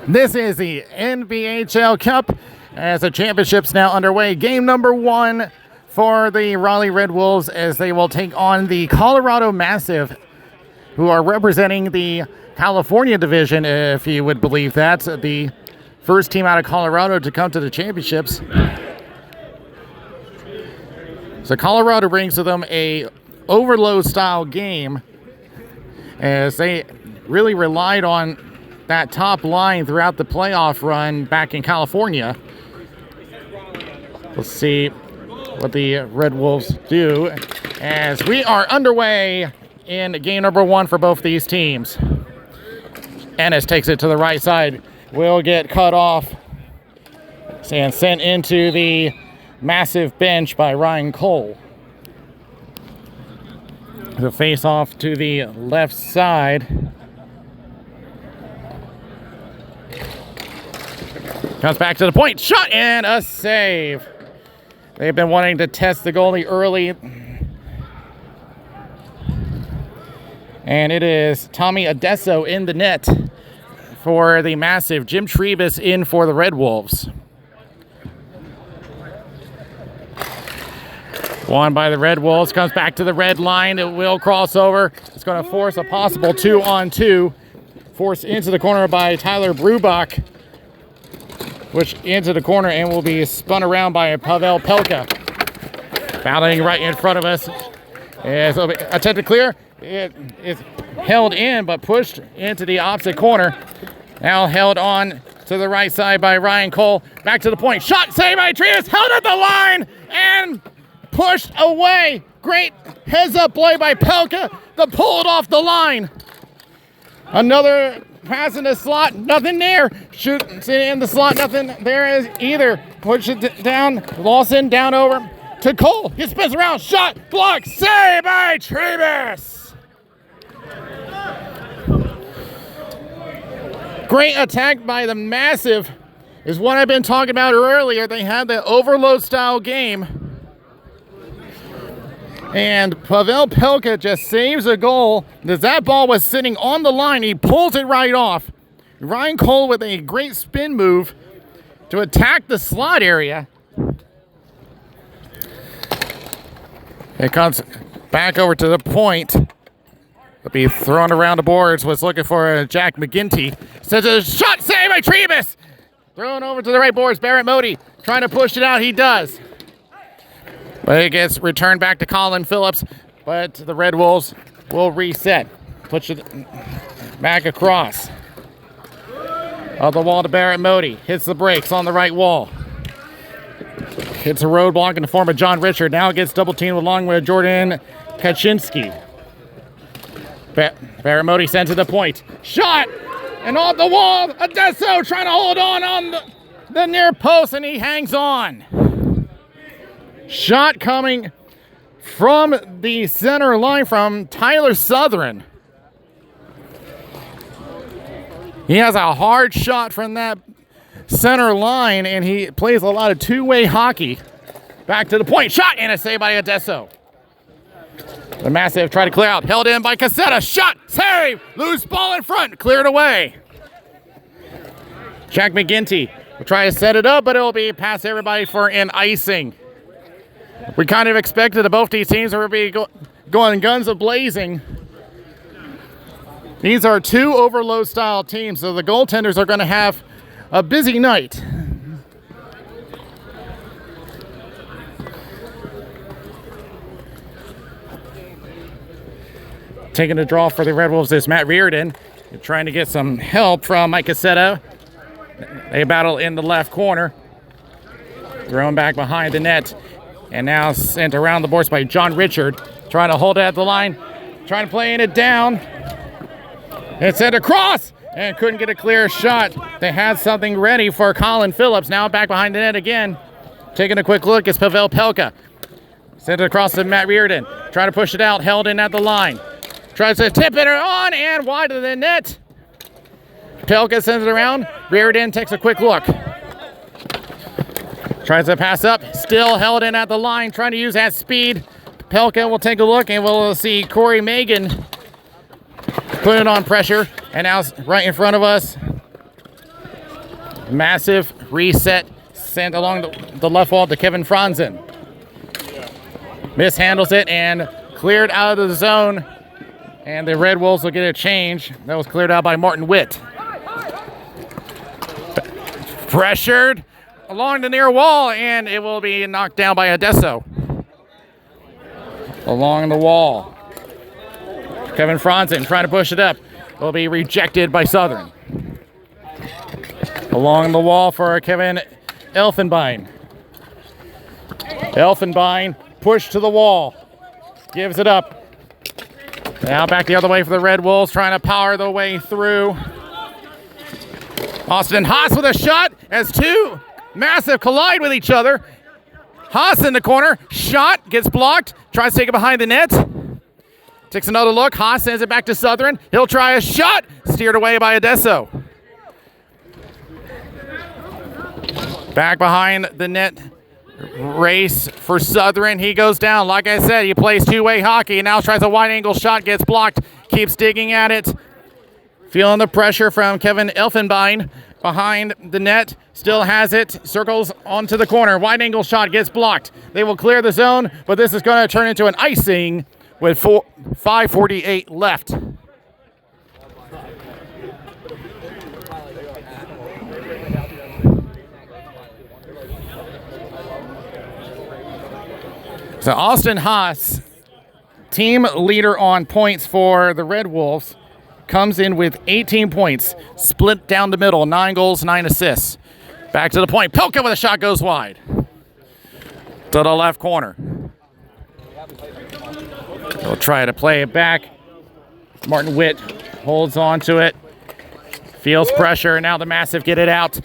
This is the NBHL Cup as the championship's now underway. Game number 1 for the Raleigh Red Wolves as they will take on the Colorado Massive, who are representing the California division, if you would believe that. The first team out of Colorado to come to the championships. So Colorado brings to them a overload-style game as they really relied on that top line throughout the playoff run back in California. Let's see what the Red Wolves do as we are underway in game number 1 for both these teams. Ennis takes it to the right side. Will get cut off and sent into the Massive bench by Ryan Cole. The face off to the left side. Comes back to the point. Shot and a save. They've been wanting to test the goalie early. And it is Tommy Adesso in the net for the Massive. Jim Trebus in for the Red Wolves. Won by the Red Wolves. Comes back to the red line. It will cross over. It's going to force a possible 2-on-2. Forced into the corner by Tyler Brubach, which into the corner and will be spun around by Pavel Pelka. Fouling right in front of us. As attempted clear. It is held in but pushed into the opposite corner. Now held on to the right side by Ryan Cole. Back to the point. Shot saved by Trias. Held at the line and pushed away. Great heads-up play by Pelka to pull it off the line. Another pass in the slot. Nothing there. Shoots it in the slot. Nothing there is either. Push it down. Lawson down over to Cole. He spins around. Shot. Block. Save by Trebus. Great attack by the Massive is what I've been talking about earlier. They had the overload-style game. And Pavel Pelka just saves a goal. As that ball was sitting on the line, he pulls it right off. Ryan Cole with a great spin move to attack the slot area. It comes back over to the point. It'll be thrown around the boards. Was looking for Jack McGinty. Says a shot save by Trebus. Thrown over to the right boards. Barrett Modi trying to push it out. He does. But it gets returned back to Colin Phillips. But the Red Wolves will reset. Push it back across. Of the wall to Barrett Modi. Hits the brakes on the right wall. Hits a roadblock in the form of John Richard. Now gets double teamed along with Jordan Kaczynski. Barrett Modi sent to the point. Shot! And off the wall, Adesso trying to hold on the near post, and he hangs on. Shot coming from the center line from Tyler Southern. He has a hard shot from that center line, and he plays a lot of two-way hockey. Back to the point. Shot and a save by Adesso. The Massive try to clear out. Held in by Cassetta. Shot. Save. Loose ball in front. Cleared away. Jack McGinty will try to set it up, but it will be past everybody for an icing. We kind of expected that both these teams would be going guns a-blazing. These are two overload-style teams, so the goaltenders are going to have a busy night. Taking the draw for the Red Wolves is Matt Reardon. They're trying to get some help from Mike Cassetta. They battle in the left corner. Thrown back behind the net. And now sent around the boards by John Richard. Trying to hold it at the line. Trying to play it down. And sent across. And couldn't get a clear shot. They had something ready for Colin Phillips. Now back behind the net again. Taking a quick look is Pavel Pelka. Sent it across to Matt Reardon. Trying to push it out. Held in at the line. Tries to tip it on and wide of the net. Pelka sends it around. Reardon takes a quick look. Tries to pass up. Still held in at the line. Trying to use that speed. Pelka will take a look and we'll see Corey Megan put it on pressure. And now right in front of us Massive reset sent along the left wall to Kevin Franzen. Mishandles it and cleared out of the zone. And the Red Wolves will get a change. That was cleared out by Martin Witt. Pressured along the near wall, and it will be knocked down by Adesso. Along the wall. Kevin Franzen trying to push it up. Will be rejected by Southern. Along the wall for Kevin Elfenbein. Elfenbein pushed to the wall. Gives it up. Now back the other way for the Red Wolves, trying to power their way through. Austin Haas with a shot as two massive collide with each other. Haas in the corner, shot, gets blocked, tries to take it behind the net. Takes another look, Haas sends it back to Southern. He'll try a shot, steered away by Adesso. Back behind the net race for Southern. He goes down. Like I said, he plays two-way hockey and now tries a wide-angle shot, gets blocked, keeps digging at it. Feeling the pressure from Kevin Elfenbein behind the net. Still has it. Circles onto the corner. Wide-angle shot gets blocked. They will clear the zone, but this is going to turn into an icing with 5:48 left. So Austin Haas, team leader on points for the Red Wolves, comes in with 18 points, split down the middle, 9 goals, 9 assists. Back to the point. Pelka with a shot goes wide. To the left corner. They'll try to play it back. Martin Witt holds on to it. Feels pressure. Now the Massive get it out.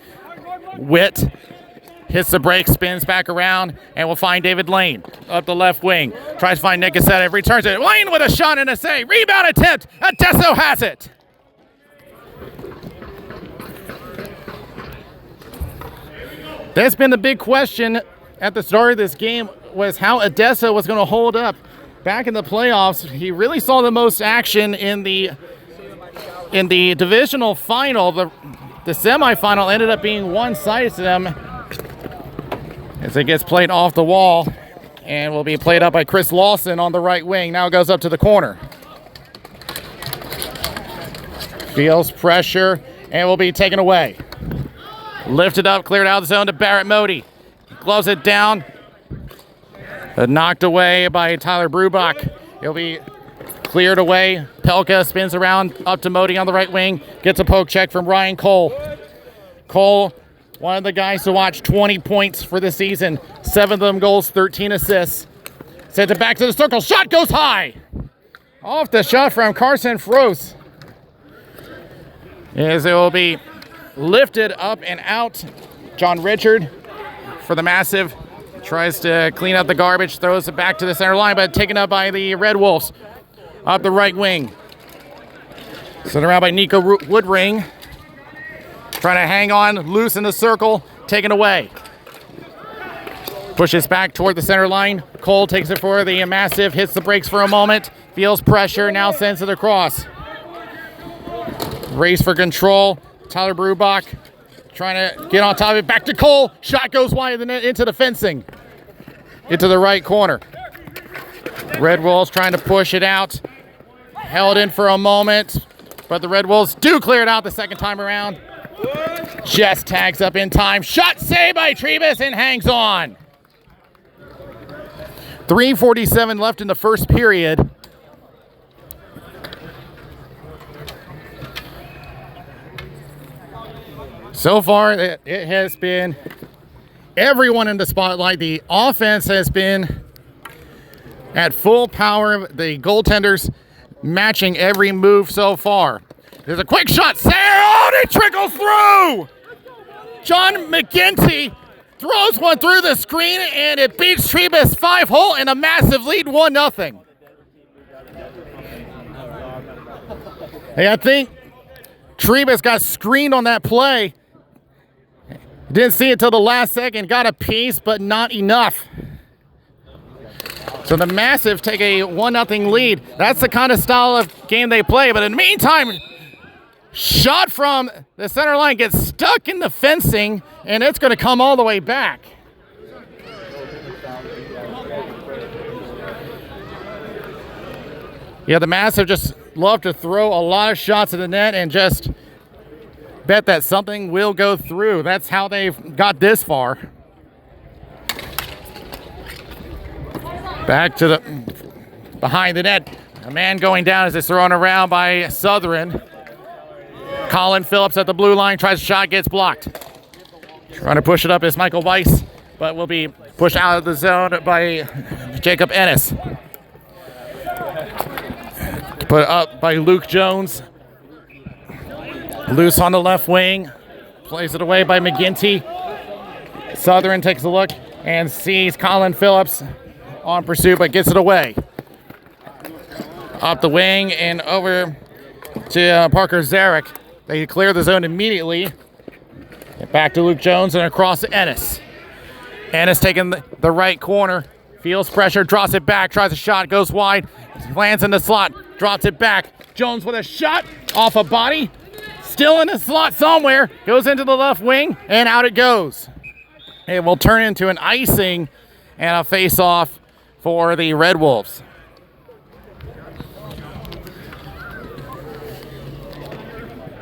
Witt hits the break, spins back around, and will find David Lane up the left wing. Tries to find Nick Gazzetta, returns it. Lane with a shot and a save. Rebound attempt. Adesso has it. That's been the big question at the start of this game, was how Adesso was going to hold up. Back in the playoffs, he really saw the most action in the divisional final. The semifinal ended up being one-sided to them, as it gets played off the wall and will be played up by Chris Lawson on the right wing. Now it goes up to the corner. Feels pressure and will be taken away. Lifted up, cleared out of the zone to Barrett Modi. Gloves it down. Knocked away by Tyler Brubach. He'll be cleared away. Pelka spins around up to Modi on the right wing. Gets a poke check from Ryan Cole. Cole, one of the guys to watch, 20 points for the season. 7 of them goals, 13 assists. Sends it back to the circle. Shot goes high. Off the shot from Carson Froese. As it will be lifted up and out. John Richard for the Massive. Tries to clean up the garbage. Throws it back to the center line, but taken up by the Red Wolves. Up the right wing. Sent around by Nico Woodring. Trying to hang on, loose in the circle, taken away. Pushes back toward the center line. Cole takes it for the Massive, hits the brakes for a moment, feels pressure, now sends it across. Race for control. Tyler Brubach trying to get on top of it. Back to Cole. Shot goes wide of the net into the fencing. Into the right corner. Red Wolves trying to push it out. Held in for a moment, but the Red Wolves do clear it out the second time around. Just tags up in time. Shot saved by Trebus and hangs on. 3:47 left in the first period. So far, it has been everyone in the spotlight. The offense has been at full power. The goaltenders matching every move so far. There's a quick shot. Sarah, oh, it trickles through. John McGinty throws one through the screen, and it beats Trebus 5-hole in a massive lead, 1-0. Hey, I think Trebus got screened on that play. Didn't see it till the last second. Got a piece, but not enough. So the Massive take a 1-0 lead. That's the kind of style of game they play. But in the meantime, Shot from the center line gets stuck in the fencing, and it's going to come all the way back. Yeah, the Massive just love to throw a lot of shots at the net and just bet that something will go through. That's how they've got this far. Back to the behind the net. A man going down as it's thrown around by Southern. Colin Phillips at the blue line, tries a shot, gets blocked. Trying to push it up is Michael Weiss, but will be pushed out of the zone by Jacob Ennis. Put up by Luke Jones. Loose on the left wing. Plays it away by McGinty. Southern takes a look and sees Colin Phillips on pursuit, but gets it away. Up the wing and over to Parker Zarek. They clear the zone immediately. Back to Luke Jones and across to Ennis. Ennis taking the right corner. Feels pressure, drops it back, tries a shot, goes wide. Lands in the slot, drops it back. Jones with a shot off a body. Still in the slot somewhere. Goes into the left wing and out it goes. It will turn into an icing and a face-off for the Red Wolves.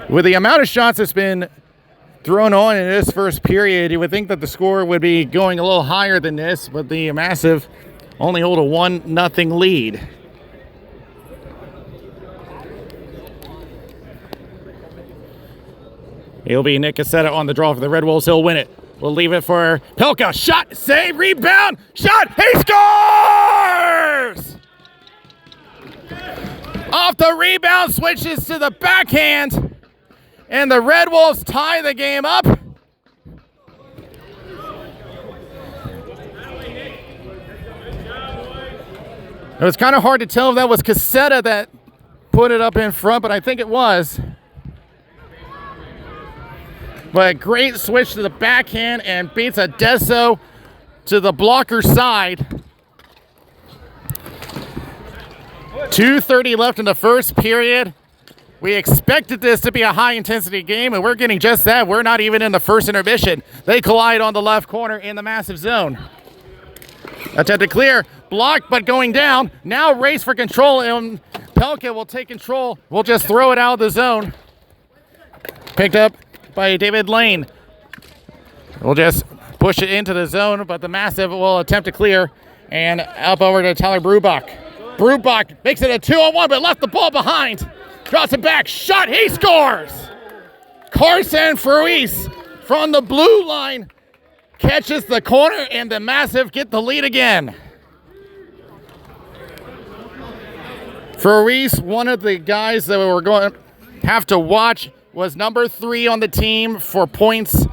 With the amount of shots that's been thrown on in this first period, you would think that the score would be going a little higher than this, but the Massive only hold a 1-0 lead. It'll be Nick Cassetta on the draw for the Red Wolves. He'll win it. We'll leave it for Pelka. Shot, save, rebound, shot, he scores! Off the rebound, switches to the backhand, and the Red Wolves tie the game up. It was kind of hard to tell if that was Cassetta that put it up in front, but I think it was. But great switch to the backhand and beats Adesso to the blocker side. 2:30 left in the first period. We expected this to be a high-intensity game, and we're getting just that. We're not even in the first intermission. They collide on the left corner in the Massive zone. Attempt to clear, blocked, but going down. Now race for control, and Pelka will take control. We'll just throw it out of the zone. Picked up by David Lane. We'll just push it into the zone, but the Massive will attempt to clear, and up over to Tyler Brubach. Brubach makes it a 2-on-1, but left the ball behind. Drops it back, shot, he scores! Carson Fruis from the blue line catches the corner, and the Massive get the lead again. Fruis, one of the guys that we're going to have to watch, was number 3 on the team for points.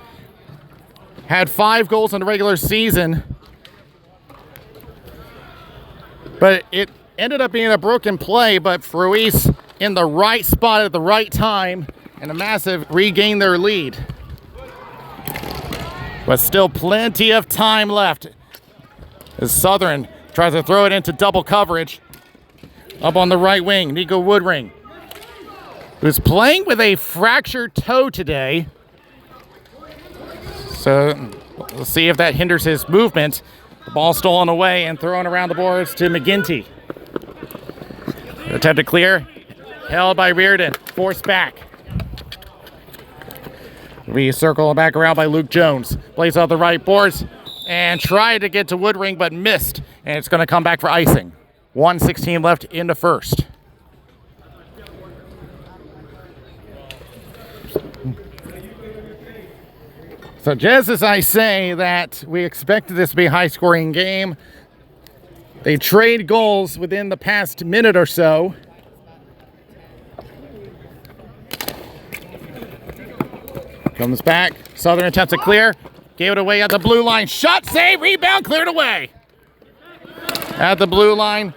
Had 5 goals in the regular season. But it ended up being a broken play, but Fruis in the right spot at the right time, and the Massive regained their lead. But still plenty of time left as Southern tries to throw it into double coverage. Up on the right wing, Nico Woodring, who's playing with a fractured toe today. So we'll see if that hinders his movement. The ball stolen away and thrown around the boards to McGinty. Attempt to clear, held by Reardon, forced back. Recircle back around by Luke Jones. Plays out the right boards and tried to get to Woodring, but missed. And it's going to come back for icing. 1:16 left in the first. So just as I say that we expected this to be a high-scoring game, they trade goals within the past minute or so. Comes back. Southern attempts to clear. Gave it away at the blue line. Shot, save, rebound, cleared away. At the blue line.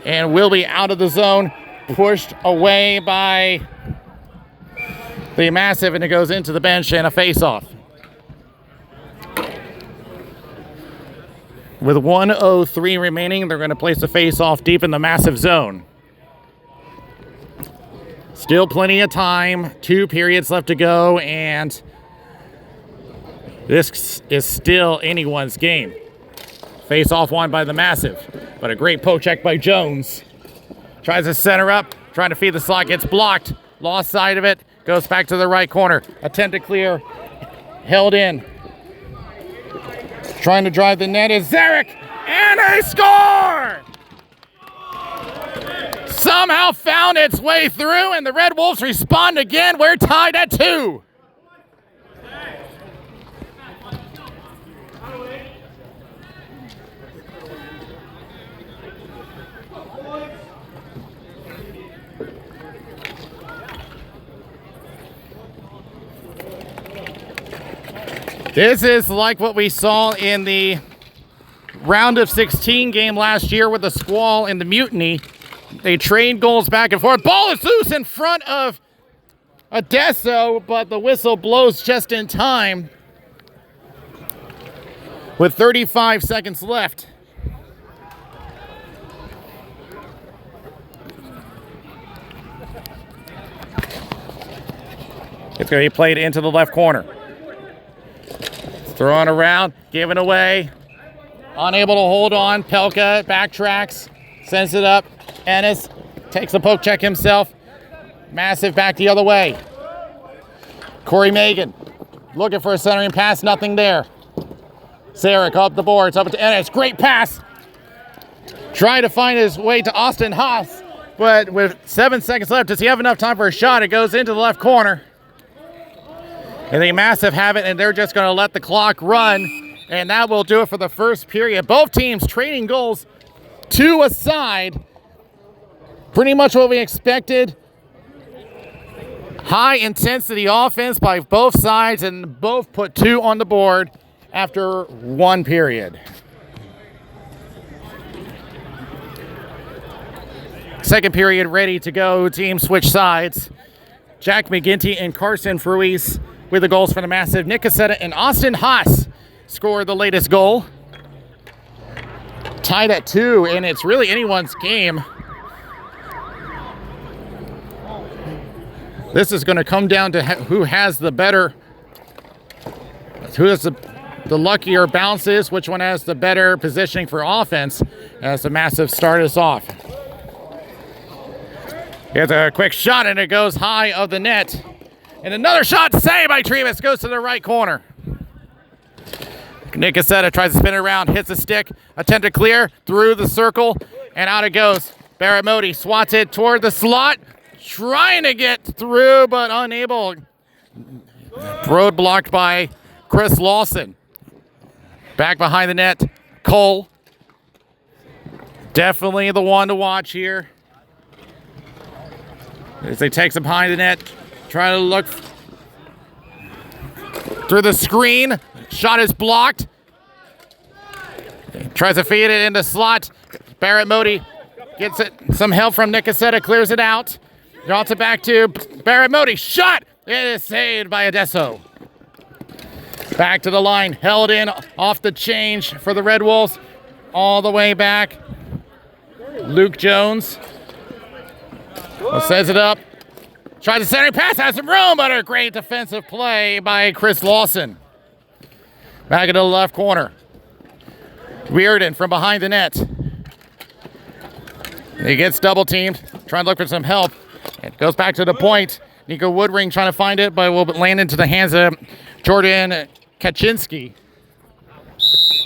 And will be out of the zone. Pushed away by the Massive, and it goes into the bench and a face-off. With 1:03 remaining, they're going to place the face-off deep in the Massive zone. Still plenty of time. 2 periods left to go, and this is still anyone's game. Face off won by the Massive, but a great poke check by Jones. Tries to center up, trying to feed the slot, gets blocked. Lost side of it, goes back to the right corner. Attempt to clear, held in. Trying to drive the net is Zarek, and a score! Somehow found its way through, and the Red Wolves respond again. We're tied at 2. This is like what we saw in the round of 16 game last year with the Squall and the Mutiny. They trade goals back and forth. Ball is loose in front of Adesso, but the whistle blows just in time with 35 seconds left. It's going to be played into the left corner. Throwing around, giving away. Unable to hold on. Pelka backtracks, sends it up. Ennis takes a poke check himself. Massive back the other way. Corey Megan looking for a centering pass, nothing there. Sarek up the boards, up to Ennis. Great pass. Trying to find his way to Austin Haas, but with 7 seconds left, does he have enough time for a shot? It goes into the left corner. And the Massive have it, and they're just going to let the clock run, and that will do it for the first period. Both teams trading goals 2 aside. Pretty much what we expected. High intensity offense by both sides, and both put 2 on the board after 1 period. Second period ready to go. Teams switch sides. Jack McGinty and Carson Fruis with the goals for the Massive. Nick Cassetta and Austin Haas scored the latest goal. Tied at 2, and it's really anyone's game. This is going to come down to who has the luckier bounces, which one has the better positioning for offense as the Massive start us off. Here's a quick shot, and it goes high of the net. And another shot saved by Trevis, goes to the right corner. Nick Cassetta tries to spin it around, hits a stick, attempt to clear through the circle, and out it goes. Barrett Modi swats it toward the slot, trying to get through, but unable. Road blocked by Chris Lawson. Back behind the net, Cole. Definitely the one to watch here. As he takes it behind the net, trying to look through the screen. Shot is blocked. Tries to feed it into slot. Barrett Modi gets it. Some help from Nick Cassetta, clears it out. Drops it back to Barrett Modi. Shot! It is saved by Adesso. Back to the line. Held in off the change for the Red Wolves. All the way back. Luke Jones sets it up. Tries to center pass, has some room, but a great defensive play by Chris Lawson. Back into the left corner. Reardon from behind the net. He gets double teamed, trying to look for some help. It goes back to the point. Nico Woodring trying to find it, but will land into the hands of Jordan Kaczynski.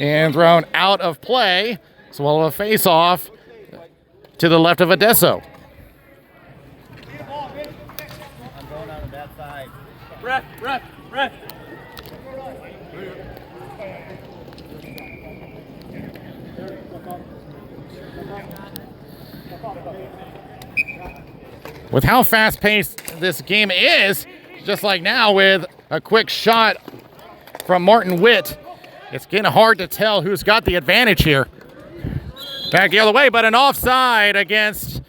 And thrown out of play. So we'll have a face-off to the left of Adesso. Ref. With how fast-paced this game is, just like now with a quick shot from Martin Witt, it's getting hard to tell who's got the advantage here. Back the other way, but an offside against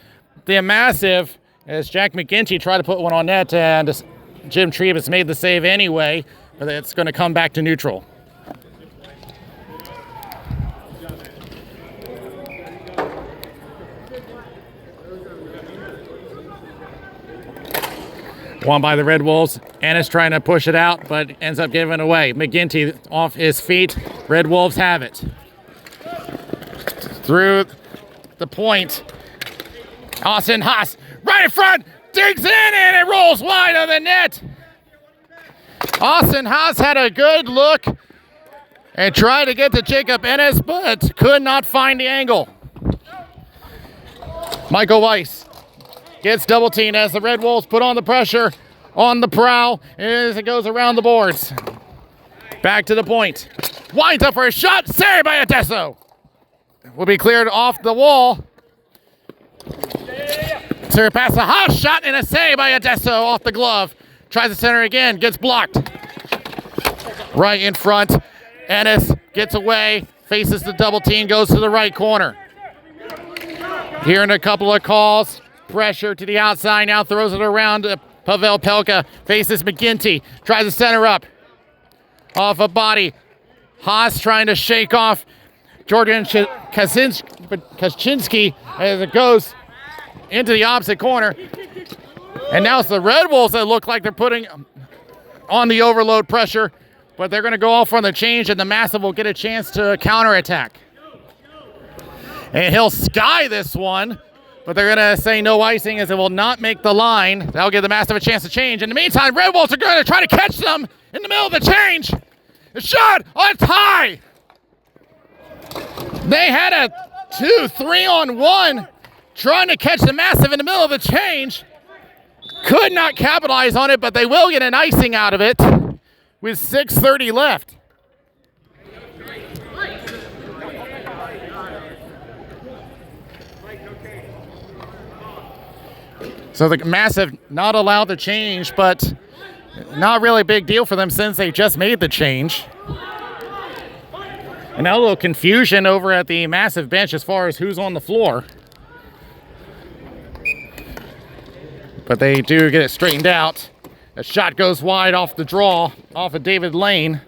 the Massive as Jack McGinty tried to put one on net, and Jim Trevis made the save anyway, but it's going to come back to neutral. Won by the Red Wolves. Ennis trying to push it out, but ends up giving away. McGinty off his feet. Red Wolves have it. Through the point. Austin Haas right in front. Digs in and it rolls wide of the net. Austin Haas had a good look and tried to get to Jacob Ennis, but could not find the angle. Michael Weiss gets double teamed as the Red Wolves put on the pressure on the prow as it goes around the boards. Back to the point. Winds up for a shot. Saved by Adesso. Will be cleared off the wall. To pass a hot shot and a save by Adesso off the glove. Tries to center again. Gets blocked. Right in front. Ennis gets away. Faces the double team. Goes to the right corner. Hearing a couple of calls. Pressure to the outside. Now throws it around to Pavel Pelka. Faces McGinty. Tries to center up. Off a body. Haas trying to shake off Jordan Kaczynski as it goes into the opposite corner. And now it's the Red Wolves that look like they're putting on the overload pressure, but they're going to go off on the change, and the Massive will get a chance to counterattack. And he'll sky this one, but they're going to say no icing as it will not make the line. That'll give the Massive a chance to change. In the meantime, Red Wolves are going to try to catch them in the middle of the change. The shot on tie. They had a 2-3-on-1 trying to catch the Massive in the middle of the change. Could not capitalize on it, but they will get an icing out of it with 6:30 left. So the Massive not allowed to change, but not really a big deal for them since they just made the change. And now a little confusion over at the Massive bench as far as who's on the floor. But they do get it straightened out. A shot goes wide off the draw, off of David Lane.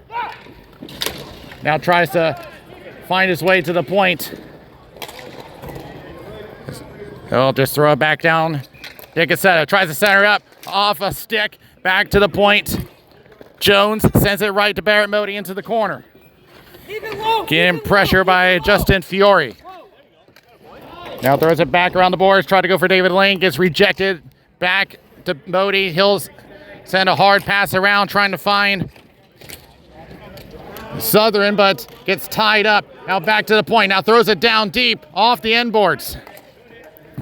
Now tries to find his way to the point. He'll just throw it back down. Dicasetta tries to center up, off a stick, back to the point. Jones sends it right to Barrett Modi into the corner. Getting pressure by Justin Fiore. Now throws it back around the boards, try to go for David Lane, gets rejected. Back to Modi. He'll send a hard pass around, trying to find Southern, but gets tied up. Now back to the point. Now throws it down deep off the end boards.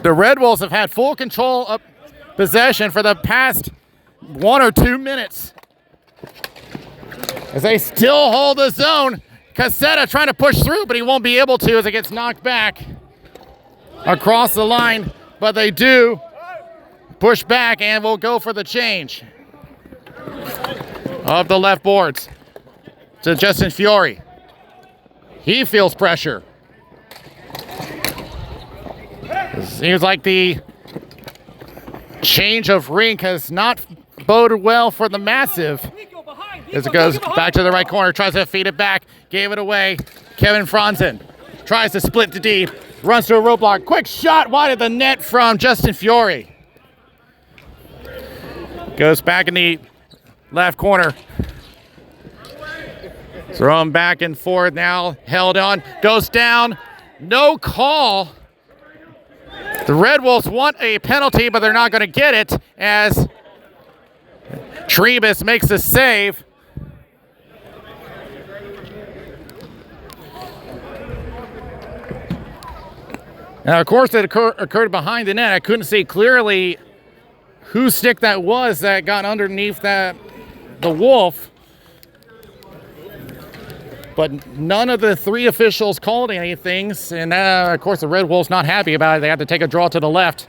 The Red Wolves have had full control of possession for the past 1 or 2 minutes. As they still hold the zone. Cassetta trying to push through, but he won't be able to as it gets knocked back across the line. But they do push back and will go for the change of the left boards to Justin Fiore. He feels pressure. It seems like the change of rink has not boded well for the Massive. As it goes back to the right corner, tries to feed it back, gave it away. Kevin Franzen tries to split to deep, runs to a roadblock. Quick shot wide of the net from Justin Fiore. Goes back in the left corner. Throw him back and forth now. Held on. Goes down. No call. The Red Wolves want a penalty, but they're not going to get it as Trebus makes a save. Now, of course, it occurred behind the net. I couldn't see clearly whose stick that was that got underneath the Wolf. But none of the 3 officials called anything. And, of course, the Red Wolves not happy about it. They had to take a draw to the left.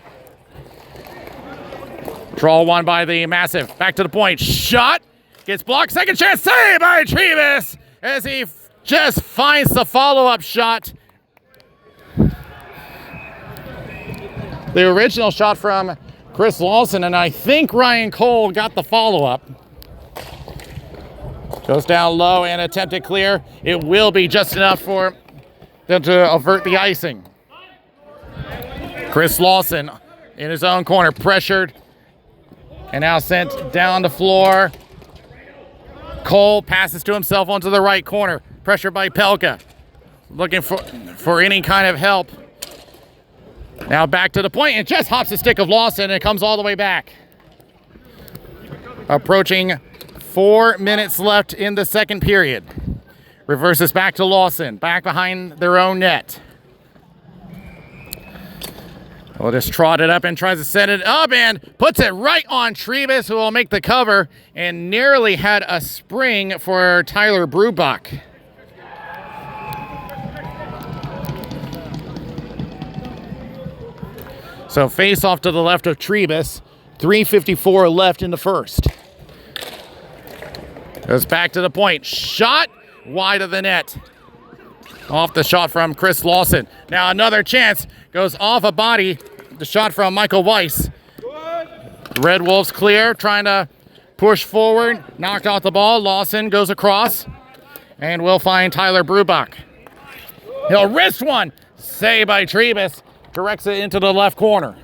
Draw won by the Massive. Back to the point. Shot. Gets blocked. Second chance. Save by Trebus as he just finds the follow-up shot. The original shot from Chris Lawson, and I think Ryan Cole got the follow-up. Goes down low and attempted clear. It will be just enough for them to avert the icing. Chris Lawson in his own corner, pressured. And now sent down the floor. Cole passes to himself onto the right corner. Pressure by Pelka. Looking for any kind of help. Now back to the point and just hops the stick of Lawson and it comes all the way back. Approaching 4 minutes left in the second period. Reverses back to Lawson. Back behind their own net. We'll just trot it up and tries to set it up and puts it right on Trebus, who will make the cover and nearly had a spring for Tyler Brubach. So face off to the left of Trebus. 3:54 left in the first. Goes back to the point. Shot wide of the net. Off the shot from Chris Lawson. Now another chance. Goes off a body. The shot from Michael Weiss. Red Wolves clear. Trying to push forward. Knocked off the ball. Lawson goes across. And we'll find Tyler Brubach. He'll wrist one. Save by Trebus. Directs it into the left corner.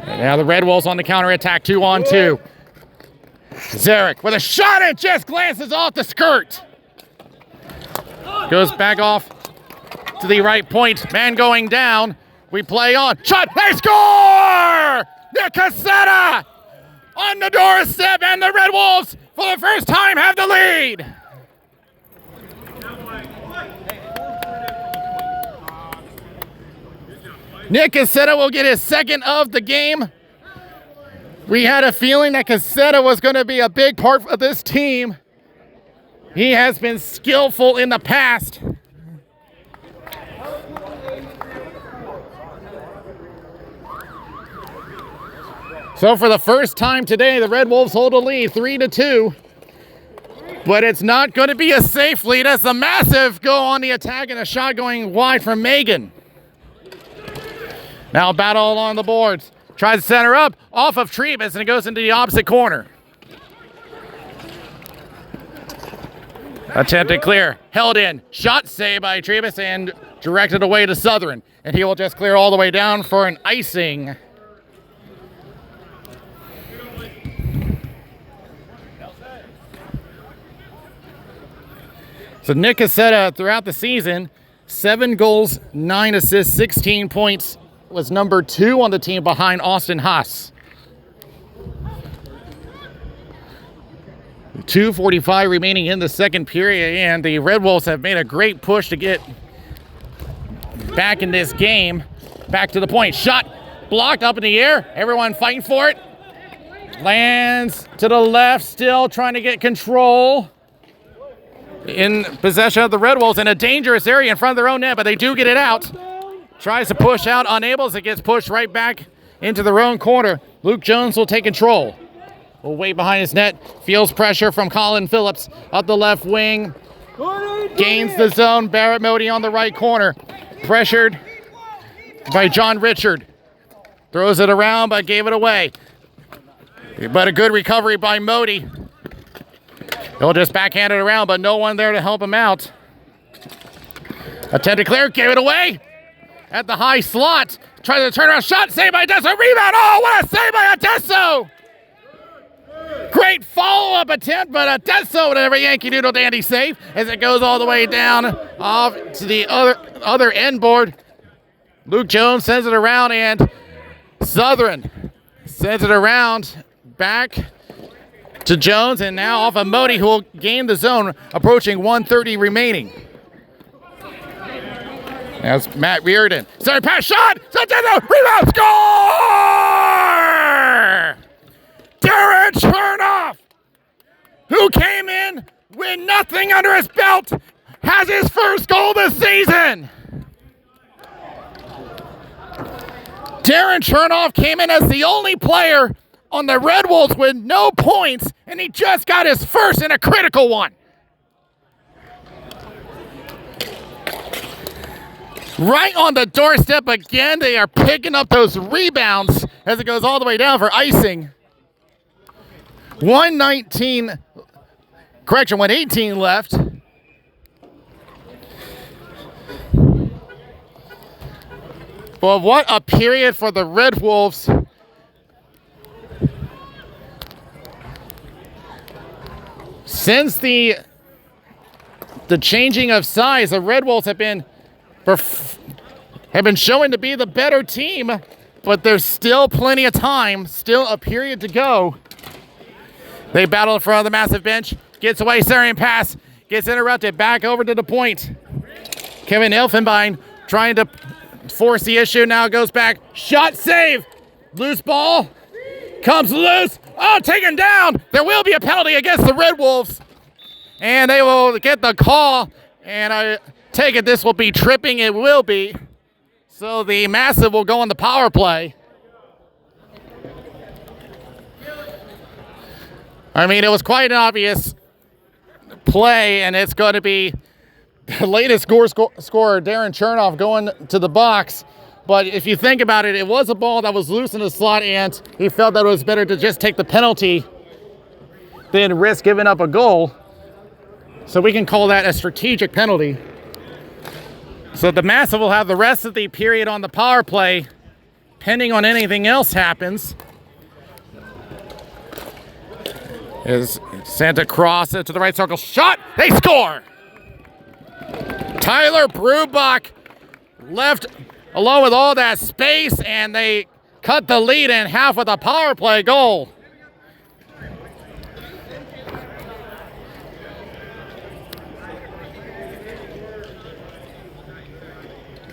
And now the Red Wolves on the counterattack. 2-on-2. Zarek with a shot and just glances off the skirt. Goes back off to the right point. Man going down. We play on. Shot. They score! Nick Cassetta on the doorstep, and the Red Wolves, for the first time, have the lead. Nick Cassetta will get his second of the game. We had a feeling that Cassetta was going to be a big part of this team. He has been skillful in the past. So for the first time today, the Red Wolves hold a lead, 3-2. But it's not going to be a safe lead as the Massive go on the attack and a shot going wide from Megan. Now battle along the boards. Tries to center up off of Trebus and it goes into the opposite corner. Attempted clear. Held in. Shot saved by Trebus and directed away to Southern. And he will just clear all the way down for an icing. So Nick Cassetta throughout the season, 7 goals, 9 assists, 16 points. Was number 2 on the team behind Austin Haas. 2:45 remaining in the second period, and the Red Wolves have made a great push to get back in this game. Back to the point. Shot blocked up in the air. Everyone fighting for it. Lands to the left, still trying to get control. In possession of the Red Wolves in a dangerous area in front of their own net, but they do get it out. Tries to push out, unable as it gets pushed right back into their own corner. Luke Jones will take control. Will wait behind his net. Feels pressure from Colin Phillips up the left wing. Gains the zone. Barrett Modi on the right corner. Pressured by John Richard. Throws it around but gave it away. But a good recovery by Modi. He'll just backhand it around, but no one there to help him out. Attempted clear, gave it away. At the high slot, tries to turn around shot, saved by Adesso, rebound, oh, what a save by Adesso! Great follow-up attempt, but Adesso with a Yankee Doodle dandy save as it goes all the way down off to the other end board. Luke Jones sends it around, and Southern sends it around back to Jones, and now off of Modi, who will gain the zone, approaching 1:30 remaining. That's Matt Reardon. Sorry, pass shot! Rebound, score! Darren Chernoff, who came in with nothing under his belt, has his first goal this season. Darren Chernoff came in as the only player on the Red Wolves with no points, and he just got his first and a critical one. Right on the doorstep again. They are picking up those rebounds as it goes all the way down for icing. 118 left. Well, what a period for the Red Wolves. Since the changing of size, the Red Wolves have been showing to be the better team, but there's still plenty of time, still a period to go. They battle in front of the massive bench, gets away, Syrian pass, gets interrupted, back over to the point. Kevin Elfenbein trying to force the issue, now goes back, shot, save, loose ball, comes loose, oh, taken down. There will be a penalty against the Red Wolves, and they will get the call, and I take it this will be tripping, it will be. So the Massive will go on the power play. I mean, it was quite an obvious play, and it's going to be the latest scorer, Darren Chernoff, going to the box. But if you think about it, it was a ball that was loose in the slot, and he felt that it was better to just take the penalty than risk giving up a goal. So we can call that a strategic penalty. So the Massive will have the rest of the period on the power play, pending on anything else happens. Is sent across to the right circle, shot, they score! Tyler Brubach left alone with all that space, and they cut the lead in half with a power play goal.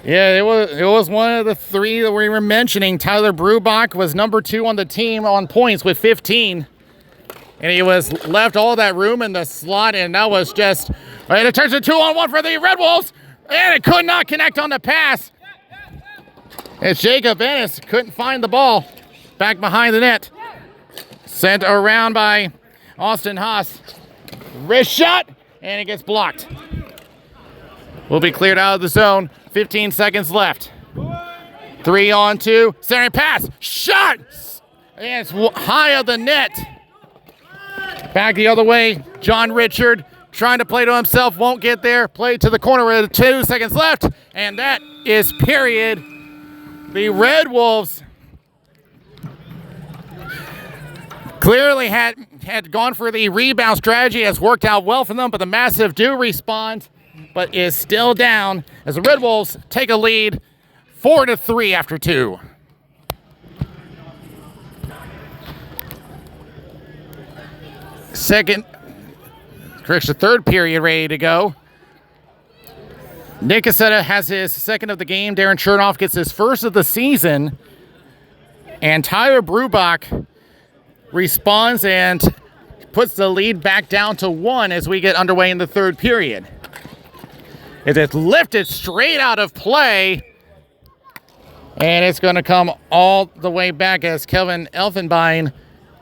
Yeah, it was one of the three that we were mentioning. Tyler Brubach was number 2 on the team on points with 15. And he was left all that room in the slot, and that was just, and it turns to 2-on-1 for the Red Wolves, and it could not connect on the pass. It's Jacob Ennis, couldn't find the ball back behind the net. Sent around by Austin Haas. Wrist shot, and it gets blocked. Will be cleared out of the zone. 15 seconds left. 3-on-2. Center pass. Shot! And it's high of the net. Back the other way. John Richard trying to play to himself. Won't get there. Play to the corner with 2 seconds left. And that is period. The Red Wolves clearly had gone for the rebound strategy. Has worked out well for them, but the Massive do respond, but is still down as the Red Wolves take a lead 4-3 after 2. Third period ready to go. Nick Cassetta has his second of the game. Darren Chernoff gets his first of the season. And Tyler Brubach responds and puts the lead back down to 1 as we get underway in the third period. It is lifted straight out of play, and it's going to come all the way back as Kevin Elfenbein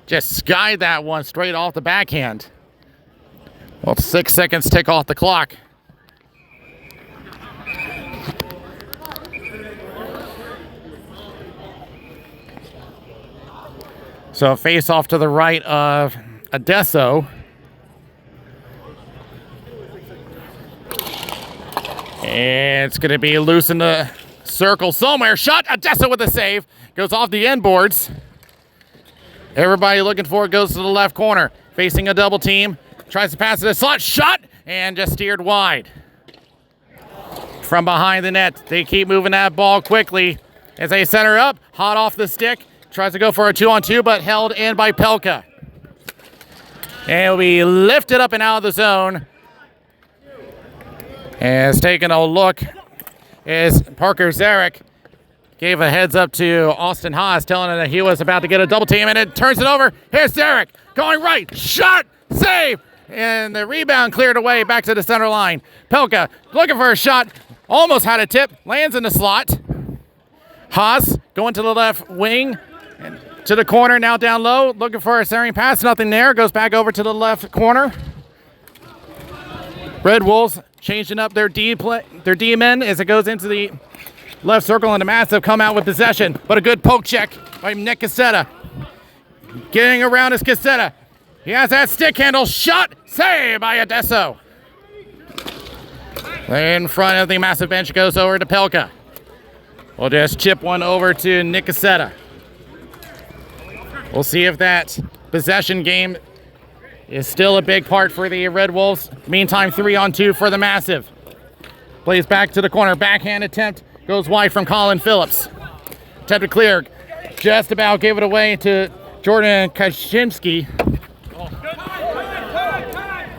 just skied that one straight off the backhand. Well, 6 seconds tick off the clock. So face off to the right of Adesso. And it's going to be loose in the circle somewhere. Shot, Adesso with a save. Goes off the end boards. Everybody looking for it goes to the left corner. Facing a double team. Tries to pass it a slot. Shot, and just steered wide. From behind the net. They keep moving that ball quickly as they center up. Hot off the stick. Tries to go for a 2-on-2, but held in by Pelka. And it'll be lifted up and out of the zone. As taking a look as Parker Zarek gave a heads up to Austin Haas, telling him that he was about to get a double team, and it turns it over. Here's Zarek going right. Shot, save, and the rebound cleared away back to the center line. Pelka looking for a shot, almost had a tip, lands in the slot. Haas going to the left wing, and to the corner, now down low, looking for a centering pass, nothing there, goes back over to the left corner. Red Wolves changing up their D men as it goes into the left circle, and the Massive come out with possession, but a good poke check by Nick Cassetta. Getting around is Cassetta. He has that stick handle, shot, save by Adesso. In front of the Massive bench goes over to Pelka. We'll just chip one over to Nick Cassetta. We'll see if that possession game is still a big part for the Red Wolves. Meantime, 3-on-2 for the Massive. Plays back to the corner. Backhand attempt goes wide from Colin Phillips. Attempt to clear. Just about gave it away to Jordan Kaczynski.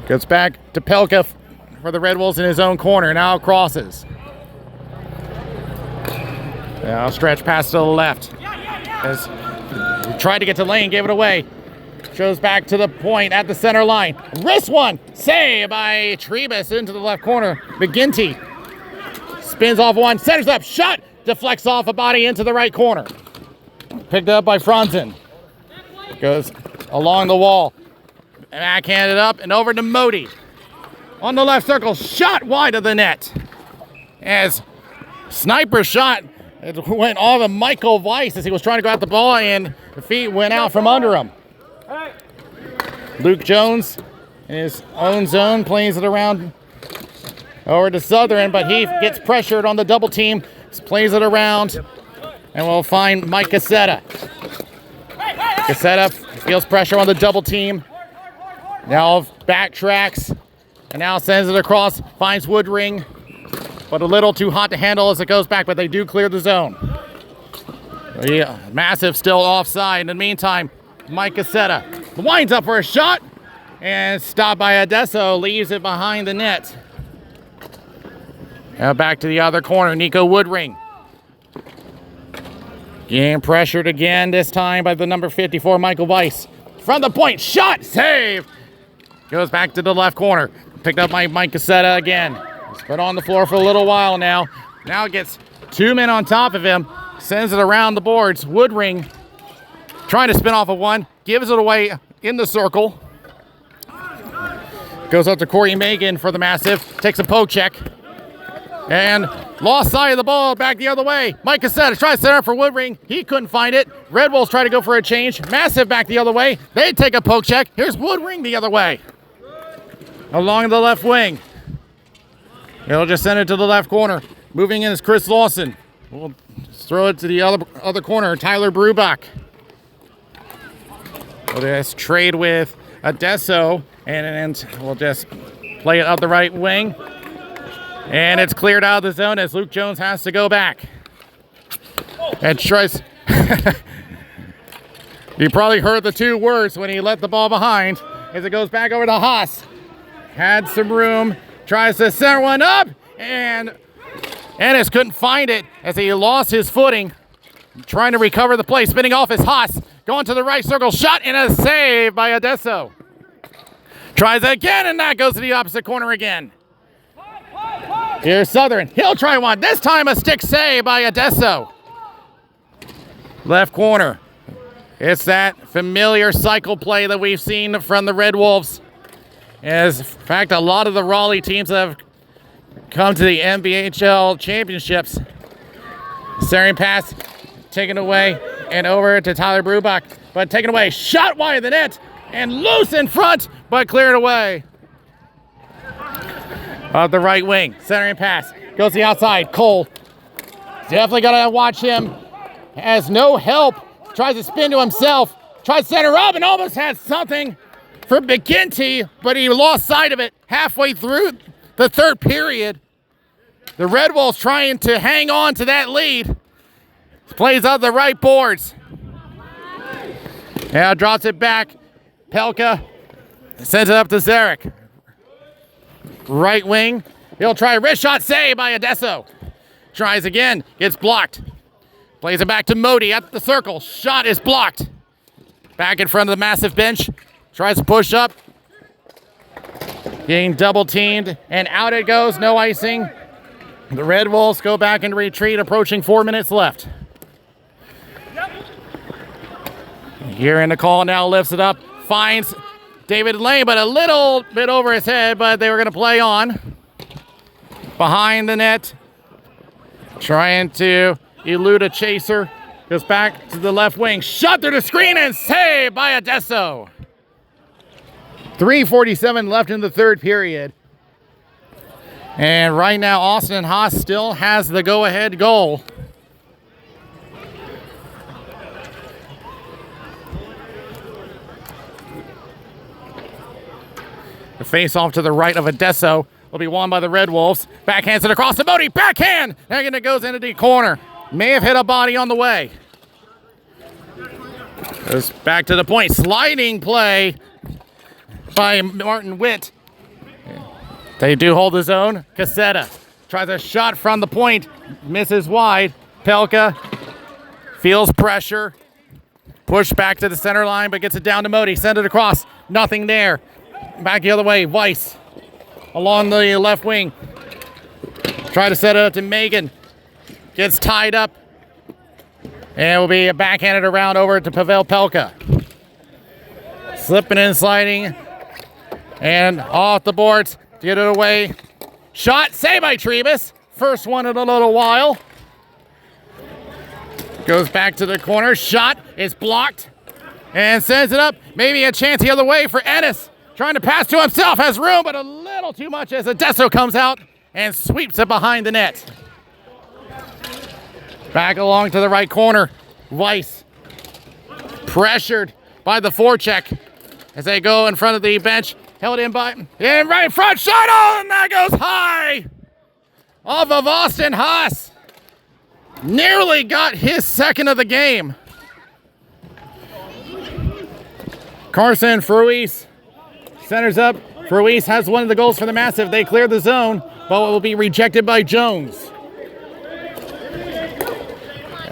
Goes back to Pelka for the Red Wolves in his own corner. Now crosses. Now stretch pass to the left. As tried to get to lane, gave it away. Shows back to the point at the center line. Wrist one. Save by Trebus into the left corner. McGinty spins off one. Centers up. Shot. Deflects off a body into the right corner. Picked up by Franzen. Goes along the wall. Backhanded up and over to Modi. On the left circle. Shot wide of the net. As sniper shot. It went off of Michael Weiss as he was trying to go out the ball, and the feet went out from under him. Luke Jones in his own zone plays it around over to Southern, but he gets pressured on the double team. Plays it around, and we'll find Mike Cassetta. Cassetta feels pressure on the double team. Now backtracks, and now sends it across, finds Woodring, but a little too hot to handle as it goes back, but they do clear the zone. Yeah, Massive still offside. In the meantime, Mike Cassetta winds up for a shot, and stopped by Adesso, leaves it behind the net. Now back to the other corner, Nico Woodring. Getting pressured again, this time by the number 54, Michael Weiss. From the point, shot, save! Goes back to the left corner. Picked up by Mike Cassetta again. He's been on the floor for a little while now. Now gets 2 men on top of him. Sends it around the boards. Woodring trying to spin off of one. Gives it away in the circle. Goes up to Corey Megan for the Massive. Takes a poke check. And lost sight of the ball back the other way. Mike Cassetta tries to center up for Woodring. He couldn't find it. Red Wolves try to go for a change. Massive back the other way. They take a poke check. Here's Woodring the other way. Along the left wing. He'll just send it to the left corner. Moving in is Chris Lawson. We'll throw it to the other corner. Tyler Brubach. We'll just trade with Adesso. And we'll just play it out the right wing. And it's cleared out of the zone as Luke Jones has to go back. And tries. You probably heard the 2 words when he let the ball behind as it goes back over to Haas. Had some room. Tries to center one up. And Ennis couldn't find it as he lost his footing. Trying to recover the play. Spinning off is Haas. Going to the right circle. Shot and a save by Adesso. Tries again and that goes to the opposite corner again. Here's Southern. He'll try one. This time a stick save by Adesso. Left corner. It's that familiar cycle play that we've seen from the Red Wolves. As, in fact, a lot of the Raleigh teams have come to the NBHL championships. Centering pass taken away and over to Tyler Brubach. But taken away. Shot wide of the net and loose in front, but cleared away. The right wing, centering pass, goes to the outside. Cole, definitely got to watch him. Has no help, tries to spin to himself, tries to center up and almost had something for McGinty, but he lost sight of it halfway through the third period. The Red Wolves trying to hang on to that lead. Plays out the right boards. Now drops it back. Pelka sends it up to Zarek. Right wing. He'll try a wrist shot, save by Adesso. Tries again, gets blocked. Plays it back to Modi at the circle. Shot is blocked. Back in front of the Massive bench. Tries to push up. Getting double teamed and out it goes, no icing. The Red Wolves go back and retreat, approaching 4 minutes left. Hearing the call now, lifts it up, finds David Lane, but a little bit over his head, but they were going to play on. Behind the net, trying to elude a chaser. Goes back to the left wing, shot through the screen and saved by Adesso. 3:47 left in the third period. And right now, Austin Haas still has the go-ahead goal. The face-off to the right of Adesso will be won by the Red Wolves. Backhands it across the Modi. Backhand! And it goes into the corner. May have hit a body on the way. Goes back to the point. Sliding play by Martin Witt. They do hold his own. Cassetta tries a shot from the point. Misses wide. Pelka feels pressure. Pushed back to the center line, but gets it down to Modi. Send it across. Nothing there. Back the other way. Weiss along the left wing. Try to set it up to Megan. Gets tied up. And will be backhanded around over to Pavel Pelka. Slipping and sliding. And off the boards. Get it away. Shot. Saved by Trebus. First one in a little while. Goes back to the corner. Shot is blocked. And sends it up. Maybe a chance the other way for Ennis. Trying to pass to himself. Has room, but a little too much as Adesso comes out and sweeps it behind the net. Back along to the right corner. Weiss pressured by the forecheck as they go in front of the bench. Held in by, and right in front, shot on, and that goes high off of Austin Haas. Nearly got his second of the game. Carson Fruis centers up. Fruis has one of the goals for the Massive. They clear the zone, but it will be rejected by Jones.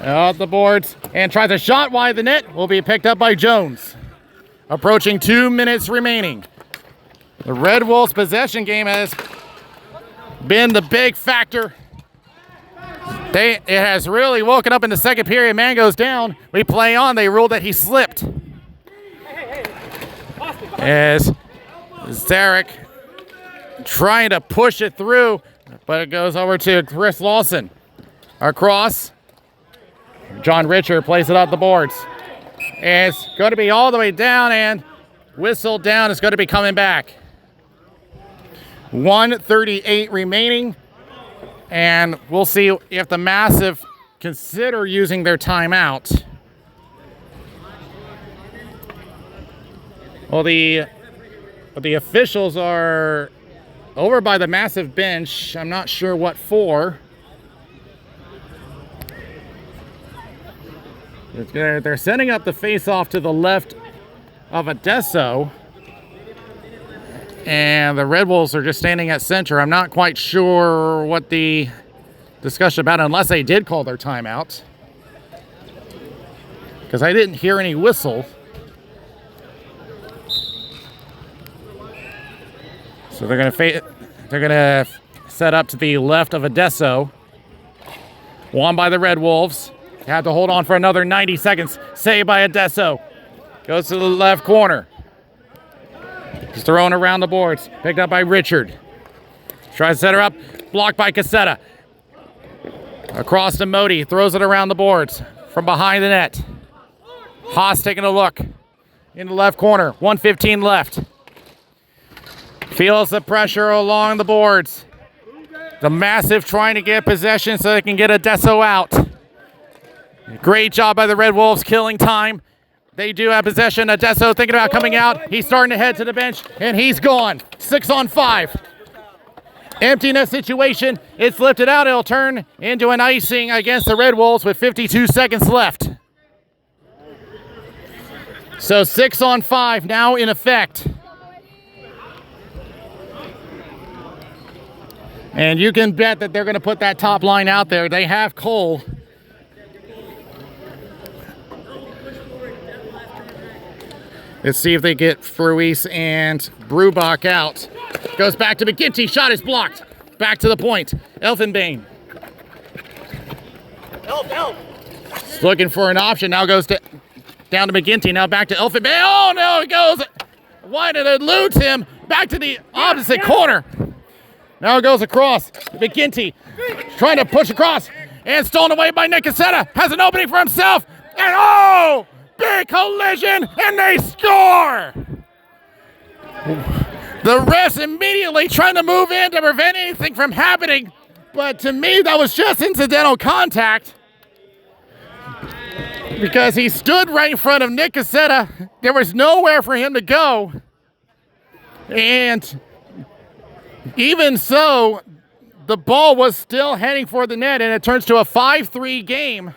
Out the boards and tries a shot wide the net. Will be picked up by Jones. Approaching 2 minutes remaining. The Red Wolves' possession game has been the big factor. It has really woken up in the second period. Man goes down. We play on. They ruled that he slipped. As Zarek trying to push it through, but it goes over to Chris Lawson. Across. John Richard plays it off the boards. It's going to be all the way down and whistled down. It's going to be coming back. 1:38 remaining. And we'll see if the Massive consider using their timeout. Well, the officials are over by the Massive bench. I'm not sure what for. They're setting up the face-off to the left of Adesso. And the Red Wolves are just standing at center. I'm not quite sure what the discussion about, unless they did call their timeout. Because I didn't hear any whistle. So they're gonna set up to the left of Adesso. Won by the Red Wolves. Had to hold on for another 90 seconds. Saved by Adesso. Goes to the left corner. Just thrown around the boards. Picked up by Richard. Tries to set her up. Blocked by Cassetta. Across to Modi. Throws it around the boards. From behind the net. Haas taking a look. In the left corner. 1:15 left. Feels the pressure along the boards. The Massive trying to get possession so they can get Adesso out. Great job by the Red Wolves killing time. They do have possession. Adesso thinking about coming out. He's starting to head to the bench, and he's gone. 6-on-5. Empty net situation. It's lifted out. It'll turn into an icing against the Red Wolves with 52 seconds left. So 6-on-5 now in effect. And you can bet that they're going to put that top line out there. They have Cole. Let's see if they get Fruis and Brubach out. Goes back to McGinty. Shot is blocked. Back to the point. Elfenbane. Help. Looking for an option. Now goes down to McGinty. Now back to Elfenbane. Oh, no. He goes. Why did it elude him? Back to the opposite corner. Now it goes across. McGinty trying to push across. And stolen away by Nick Cassetta. Has an opening for himself. And oh! Big collision, and they score! The refs immediately trying to move in to prevent anything from happening, but to me that was just incidental contact because he stood right in front of Nick Cassetta. There was nowhere for him to go. And even so, the ball was still heading for the net, and it turns to a 5-3 game.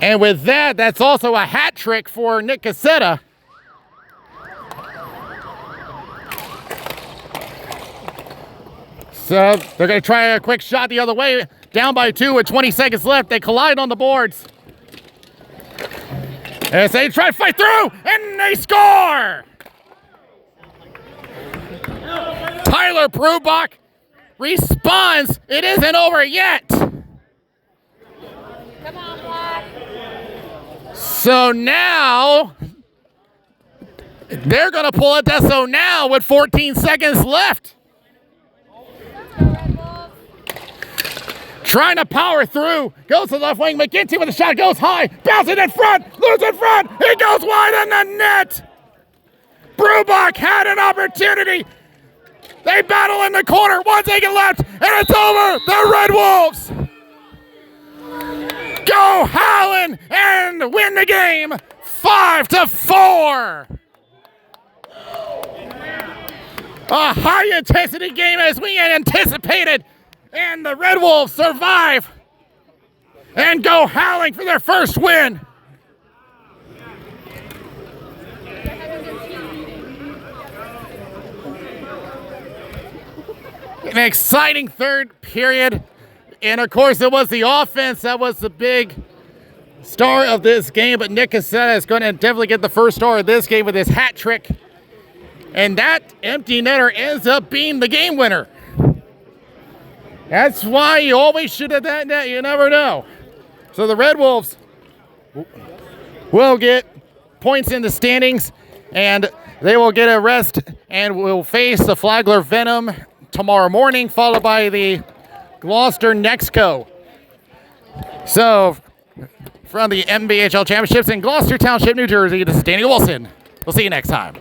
And with that, that's also a hat trick for Nick Cassetta. So they're going to try a quick shot the other way. Down by 2 with 20 seconds left. They collide on the boards. As they try to fight through, and they score! Tyler Brubach responds. It isn't over yet. Come on, Black. So now they're going to pull it. So now with 14 seconds left. Trying to power through. Goes to the left wing. McGinty with a shot. Goes high. Bounces in front. Loses in front. He goes wide in the net. Brubach had an opportunity. They battle in the corner. 1 second left. And it's over. The Red Wolves go Howland and win the game 5-4. A high intensity game as we anticipated. And the Red Wolves survive and go howling for their first win. An exciting third period. And of course, it was the offense that was the big star of this game. But Nick Cassetta is going to definitely get the first star of this game with his hat trick. And that empty netter ends up being the game winner. That's why you always shoot at that net. You never know. So the Red Wolves will get points in the standings, and they will get a rest and will face the Flagler Venom tomorrow morning, followed by the Gloucester Nexco. So from the NBHL Championships in Gloucester Township, New Jersey, this is Danny Wilson. We'll see you next time.